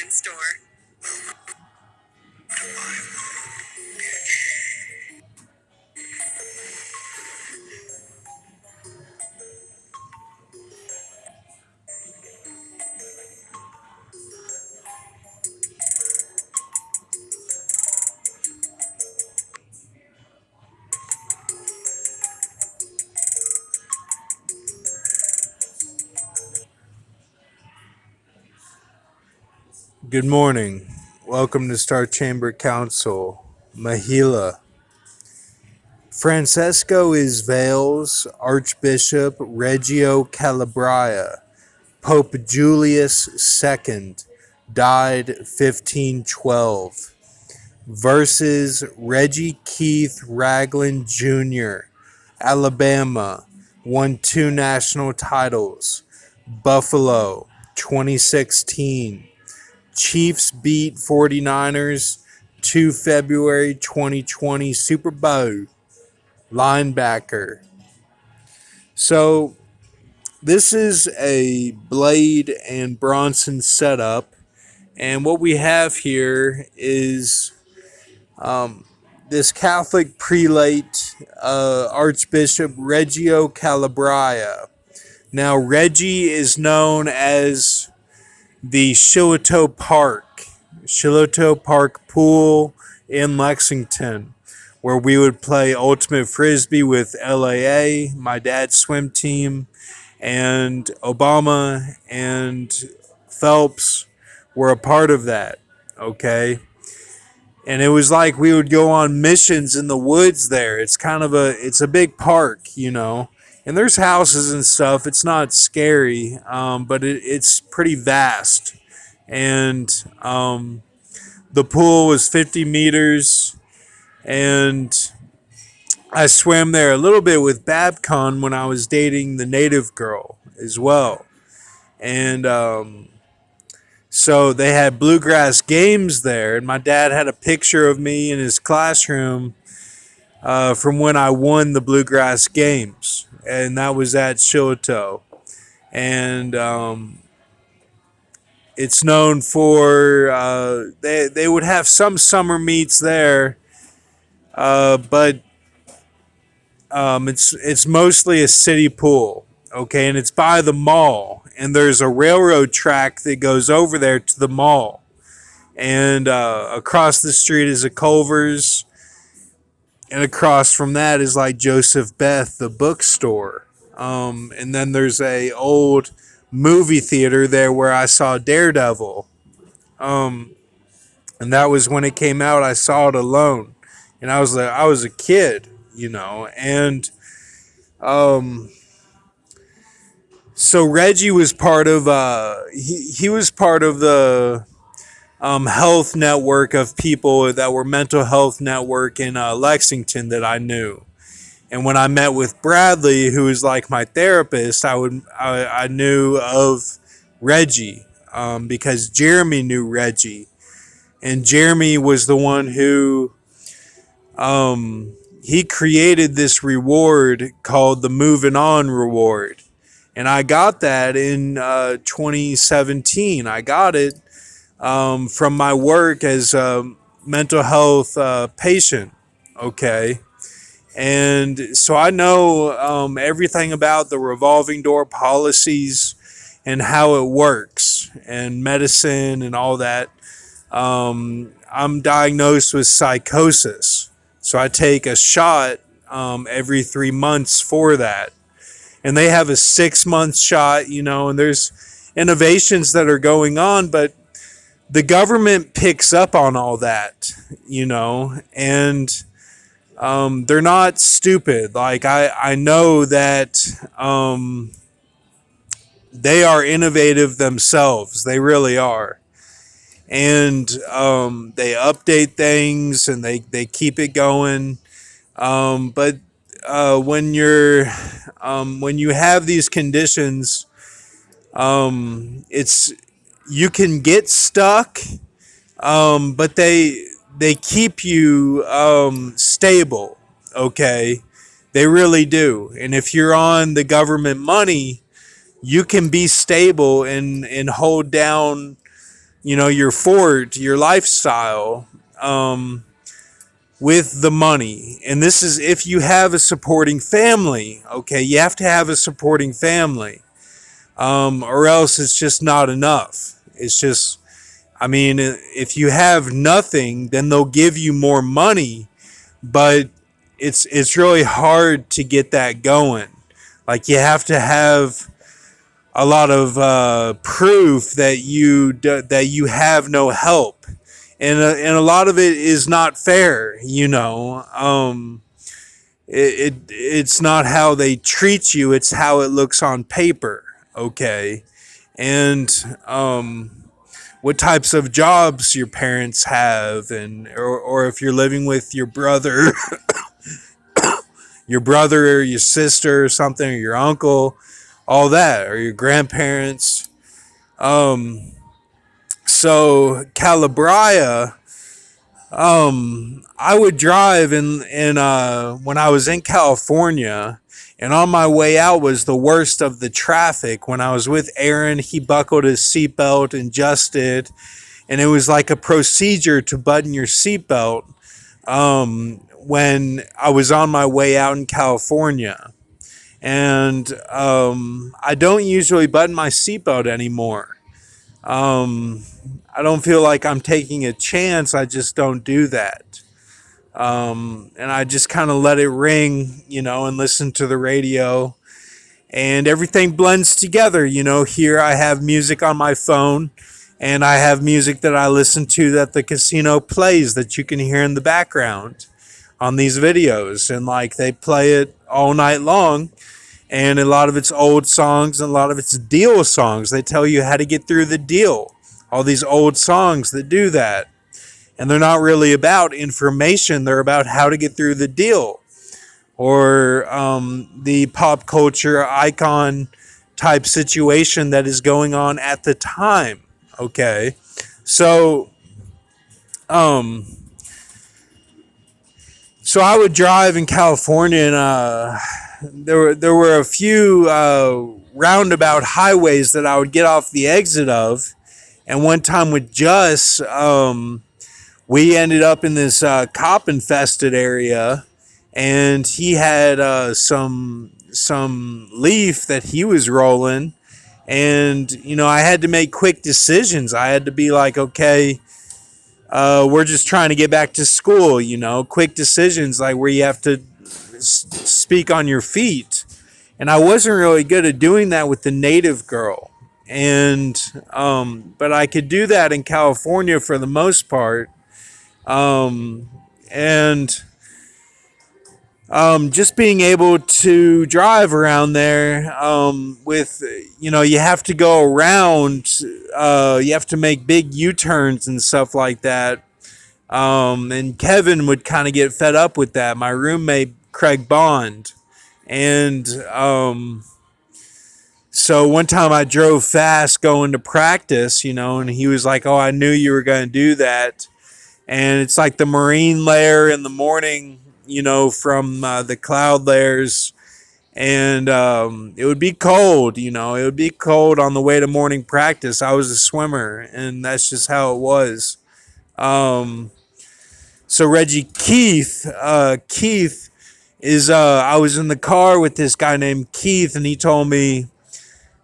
in store. Good morning. Welcome to Star Chamber Council. Mahila. Francesco is Vale's Archbishop Reggio Calabria. Pope Julius II died 1512. Versus Reggie Keith Ragland Jr. Alabama won 2 national titles. Buffalo 2016. Chiefs beat 49ers 2 February 2020 Super Bowl. Linebacker. So this is a Blade and Bronson setup. And what we have here is this Catholic prelate, Archbishop Reggio Calabria. Now, Reggie is known as the Shiloh Park pool in Lexington, where we would play ultimate frisbee with LAA, my dad's swim team, and Obama and Phelps were a part of that. Okay. And it was like we would go on missions in the woods there. It's a big park, and there's houses and stuff. It's not scary, but it's pretty vast. And the pool was 50 meters, and I swam there a little bit with Babcon when I was dating the native girl as well. And so they had bluegrass games there, and my dad had a picture of me in his classroom from when I won the bluegrass games, and that was at Shiloh. And it's known for they would have some summer meets there, but it's mostly a city pool, okay, and it's by the mall, and there's a railroad track that goes over there to the mall, and across the street is a Culver's, and across from that is like Joseph Beth, the bookstore, and then there's a old movie theater there where I saw Daredevil, and that was when it came out. I saw it alone, and I was a kid, and so Reggie was part of he was part of the health network of people that were mental health network in Lexington that I knew. And when I met with Bradley, who was like my therapist, I knew of Reggie because Jeremy knew Reggie, and Jeremy was the one who he created this reward called the Moving On Reward. And I got that in 2017. I got it from my work as a mental health patient. Okay. And so I know everything about the revolving door policies and how it works and medicine and all that. I'm diagnosed with psychosis. So I take a shot every 3 months for that. And they have a 6-month shot, and there's innovations that are going on, but the government picks up on all that, and they're not stupid. Like I know that they are innovative themselves. They really are. And they update things and they keep it going. But when you have these conditions, it's you can get stuck, but they keep you stable. Okay, they really do. And if you're on the government money, you can be stable and hold down your fort, your lifestyle, um, with the money. And this is if you have a supporting family. Okay, you have to have a supporting family, or else it's just not enough. It's just, I mean, if you have nothing, then they'll give you more money, but it's really hard to get that going. Like you have to have a lot of proof that you have no help, and a lot of it is not fair. It's not how they treat you; it's how it looks on paper. Okay, and what types of jobs your parents have, and or if you're living with your brother, or your sister or something, or your uncle, all that, or your grandparents. Um, so Calabria, I would drive when I was in California, and on my way out was the worst of the traffic. When I was with Aaron, he buckled his seatbelt and adjusted, and it was like a procedure to button your seatbelt. When I was on my way out in California, and I don't usually button my seatbelt anymore. Um, I don't feel like I'm taking a chance. I just don't do that. And I just kind of let it ring, and listen to the radio, and everything blends together. Here I have music on my phone, and I have music that I listen to that the casino plays that you can hear in the background on these videos. And like they play it all night long, and a lot of it's old songs and a lot of it's deal songs. They tell you how to get through the deal. All these old songs that do that. And they're not really about information, they're about how to get through the deal. Or the pop culture icon type situation that is going on at the time. Okay. So, um, so I would drive in California, and there were a few roundabout highways that I would get off the exit of. And one time with Just, we ended up in this cop infested area, and he had some leaf that he was rolling, and I had to make quick decisions. I had to be like, okay, we're just trying to get back to school. Quick decisions like where you have to speak on your feet, and I wasn't really good at doing that with the native girl, and but I could do that in California for the most part. And just being able to drive around there, with, you have to go around, you have to make big U-turns and stuff like that. And Kevin would kind of get fed up with that, my roommate, Craig Bond. And so one time I drove fast going to practice, and he was like, "Oh, I knew you were going to do that." And it's like the marine layer in the morning, from the cloud layers. And it would be cold, it would be cold on the way to morning practice. I was a swimmer, and that's just how it was. So Reggie Keith is, I was in the car with this guy named Keith, and he told me,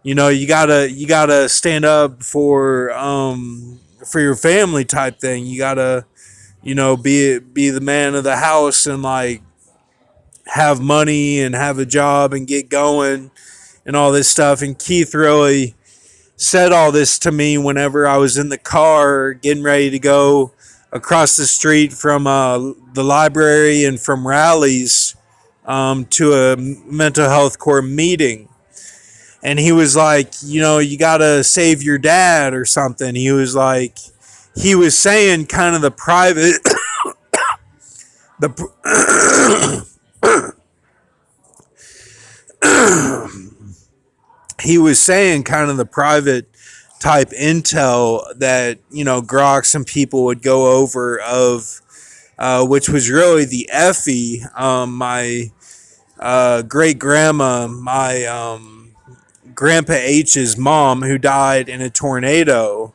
you gotta stand up for your family type thing. You gotta, be the man of the house, and like have money and have a job and get going and all this stuff. And Keith really said all this to me whenever I was in the car getting ready to go across the street from the library and from rallies, to a mental health core meeting. And he was like, you gotta save your dad or something. He was saying kind of the private, the he was saying kind of the private type intel that Grox and people would go over of, which was really the Effie, my great grandma, my grandpa H's mom, who died in a tornado.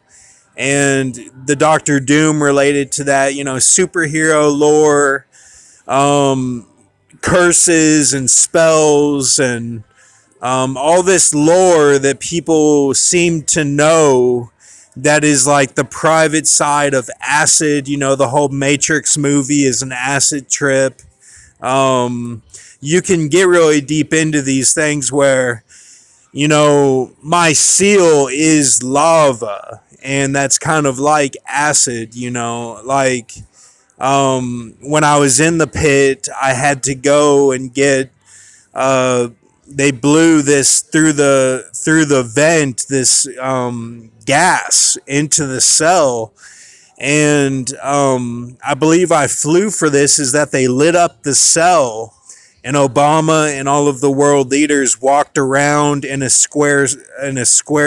and the Doctor Doom related to that, superhero lore, um, curses and spells, and all this lore that people seem to know, that is like the private side of acid. The whole Matrix movie is an acid trip. Um, you can get really deep into these things where, my seal is lava, and that's kind of like acid, like, when I was in the pit, I had to go and get, they blew this through the vent, this gas into the cell, and I believe I flew for this, is that they lit up the cell, and Obama and all of the world leaders walked around in a square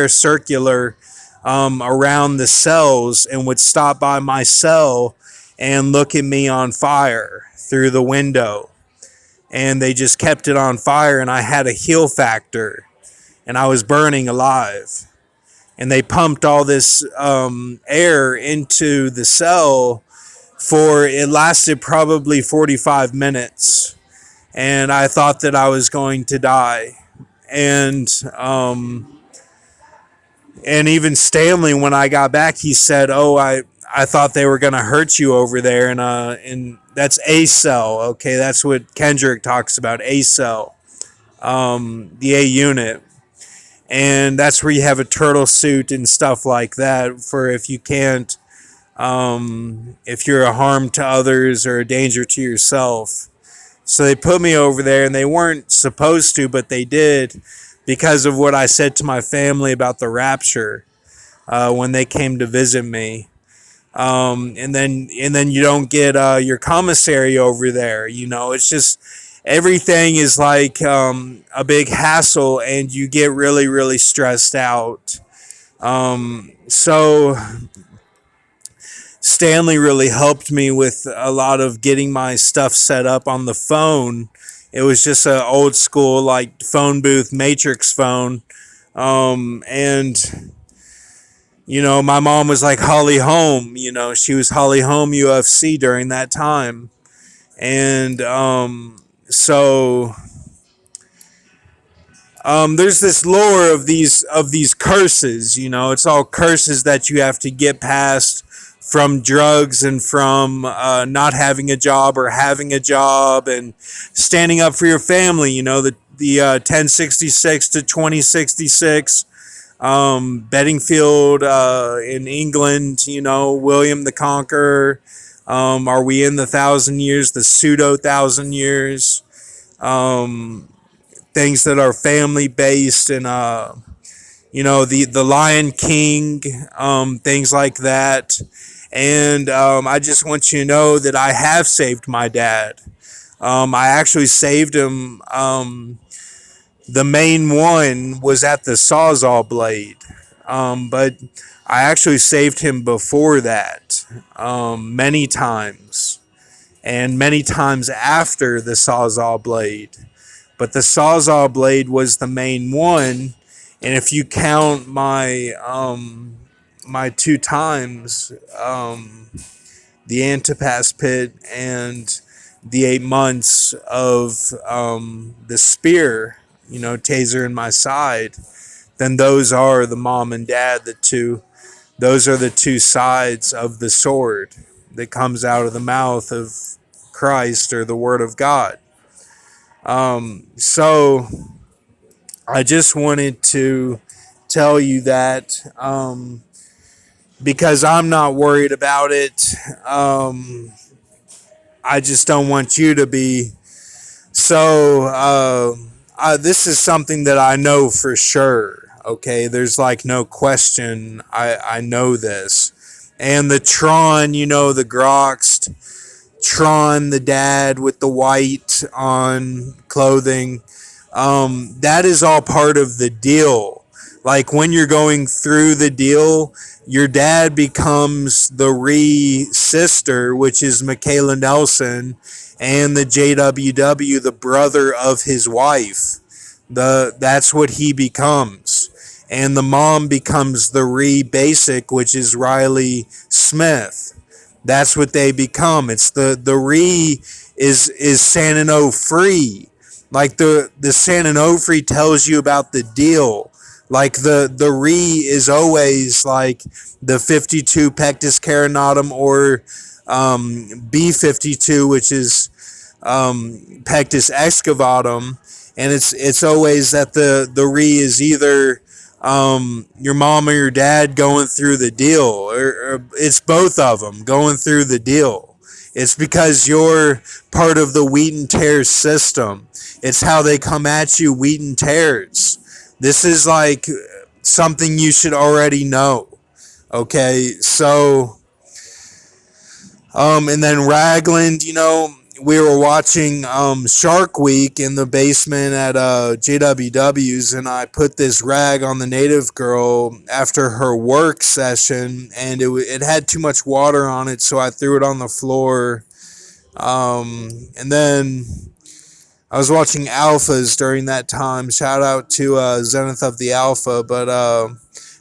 circular, around the cells, and would stop by my cell and look at me on fire through the window. And they just kept it on fire, and I had a heal factor, and I was burning alive. And they pumped all this air into the cell, for it lasted probably 45 minutes, and I thought that I was going to die. And and even Stanley, when I got back, he said, "Oh, I thought they were going to hurt you over there," and that's A cell. Okay, that's what Kendrick talks about. A cell, the A unit, and that's where you have a turtle suit and stuff like that, for if you can't, if you're a harm to others or a danger to yourself. So they put me over there, and they weren't supposed to, but they did, because of what I said to my family about the rapture, when they came to visit me. And then you don't get your commissary over there. It's just, everything is like, a big hassle, and you get really, really stressed out. So Stanley really helped me with a lot of getting my stuff set up on the phone. It was just an old school, like, phone booth Matrix phone. And my mom was like Holly Holm. She was Holly Holm UFC during that time. And so there's this lore of these curses. It's all curses that you have to get past, from drugs, and from not having a job or having a job, and standing up for your family. The 1066 to 2066. Bedingfield, in England, William the Conqueror. Are we in the 1,000 years, the pseudo 1,000 years? Things that are family based, and the Lion King, things like that. And I just want you to know that I have saved my dad. I actually saved him. The main one was at the Sawzall blade, but I actually saved him before that, many times, and many times after the Sawzall blade. But the Sawzall blade was the main one, and if you count my 2 times, the Antipas pit and the 8 months of the spear, taser in my side, then those are the mom and dad, those are the two sides of the sword that comes out of the mouth of Christ, or the Word of God. So I just wanted to tell you that, because I'm not worried about it. I just don't want you to be. So this is something that I know for sure. Okay, there's like no question. I know this. And the Tron, the Groxt, Tron, the dad with the white on clothing, that is all part of the deal. Like, when you're going through the deal, your dad becomes the sister, which is Michaela Nelson, and the JWW, the brother of his wife. That's what he becomes. and the mom becomes the Ree Basic, which is Riley Smith. That's what they become. It's the Ree is San and O free. Like the San and O free tells you about the deal. Like the Ree is always like the 52 pectus carinatum, or B52, which is pectus excavatum, and it's always that the Ree is either your mom or your dad going through the deal, or it's both of them going through the deal. It's because you're part of the wheat and tears system. It's how they come at you, wheat and tears. This is like something you should already know. Okay, so and then Ragland, we were watching Shark Week in the basement at JWW's, and I put this rag on the native girl after her work session, and it had too much water on it, so I threw it on the floor. And then I was watching Alphas during that time. Shout out to Zenith of the Alpha, but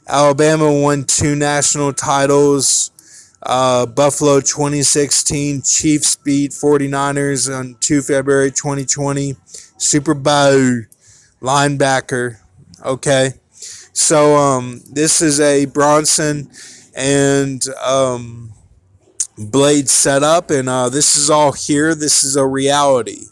Alabama won 2 national titles. Buffalo 2016, Chiefs beat 49ers on 2 February 2020. Super Bowl linebacker. Okay. So this is a Bronson and Blade setup, and this is all here. This is a reality.